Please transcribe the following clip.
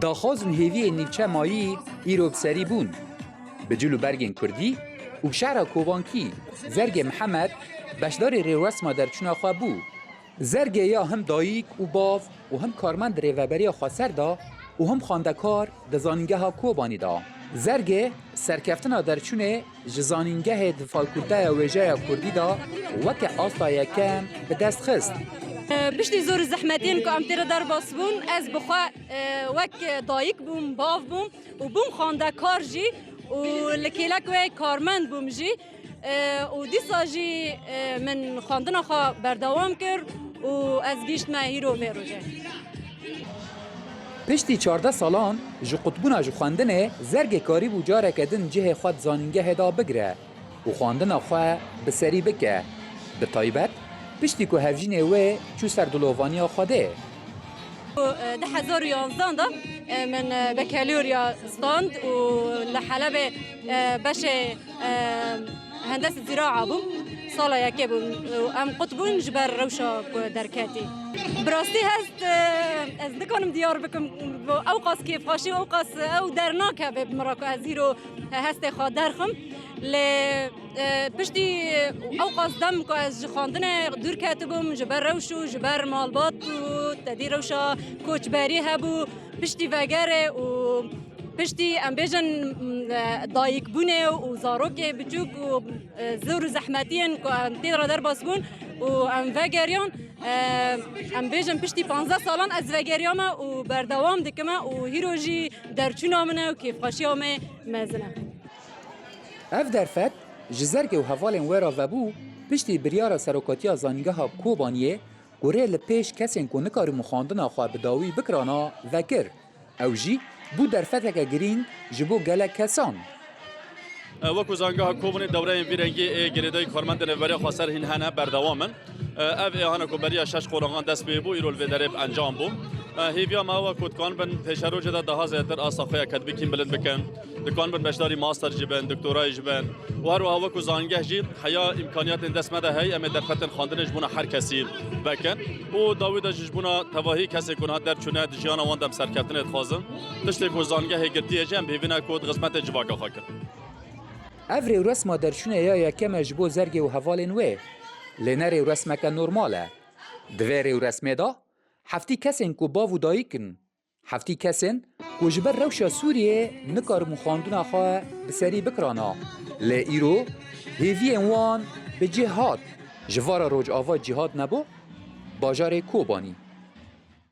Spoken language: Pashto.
داخوازن هیوی نیوچه مایی ایرو بسری بون بجلو برگین کردی و بشعر کوبانکی زرگ محمد بشدار ریوسما در چنا خواه بو. زرگ یا هم داییک و باف و هم کارمند ریوبری خاسر دا و هم خاندکار د زانینگه ها کوبانی دا. زرگ سرکفتنا در چونه جزانینگه د فاکولته ویجه کردی دا وک آستا یکم به دست خست. بشتی زور زحمتین که امتیر در باس بون از بخوا وک دایک بوم باف بوم و بوم خاندکار جی و لکیلک وی کارمند بوم جی و دیسا جی من خاندنا خواه بردوام کرد و از گیشت ما هیرو ویرو جه. پشتی 14 سالان جو قطبونا جو خواندنه زرگ کاری بو جاره کدن جه خود زانینگه هدا بگره و خواندنا خواه بسری بکه. به طایبت پشتی که هفجینه وی چو سردلووانیا خوده. 2011 دا من بکالوریا ستاند و لحلب باش هندسة زراعة بوم صالة ياكي بوم ام قطبون جبر روشا دركاتي براستي هست از نکنم دیار بکم اوقاس کیف خاشی اوقاس او درناک بمراکو از هیرو هست خواه درخم ل پشتی اوقاس دم که از خواندن دور کاتبم جبر روشو جبر مالبات و تدی روشا کوچبری هبو پشتی وگره و پشتی ام بیجن دایک بونه و زاروک بچوک و زور زحمتین که ام تیرا در باس بون و ام وگریان ام بیجن پشتی 15 سالان از وگریام و بردوام دکمه و هیروجی درچونا منه و کیفخاشی همه مزنه. اف درفت جزرگ و حوالن ویرا وبو پشتی بریار سروکاتیا زانگه ها کوبانیه گوره لپیش کسین که نکاری مخاندنا خواه بداوی بکرانا وکر او جی بو درفتک گرینگ جبو گله کسان. وکو زانگه ها کوبانی دوره ویرنگی گریدای کارمند نوری خاصر هین هنه بردوامن. اف ایهانا کو بریا شش قرآن دست بیبو ایرول و درب انجام بو. هیویا ما و کودکان بن پیشرو جدا ده زیاتر آساقه کتبی کیم بلند بکن. دکان بن بشداری ماستر جبن دکترای جبن و هر وقت زانگه جی حیا امکانیات دست مده هی ام در فتن خواندنش بونه هر کسی بکن و داوود جبونا توهی کسی کنه در چونه جیان واندم سرکفتن اتخازم تشتی کو زانگه گرتی جم ببینا کود قسمت جواگا خاکر. افری رسم در چونه یا یکم جبو زرگ و حوالن وی لنری رسمک نرماله. دوری رسمه دا هفتی کسین کو باو دایکن هفتی کسین کو جبر روشا سوریه نکار مخاندونا خواه بسری بکرانا ل ایرو هیوی انوان به جهاد جوارا روج آوا جهاد نبو باجار کوبانی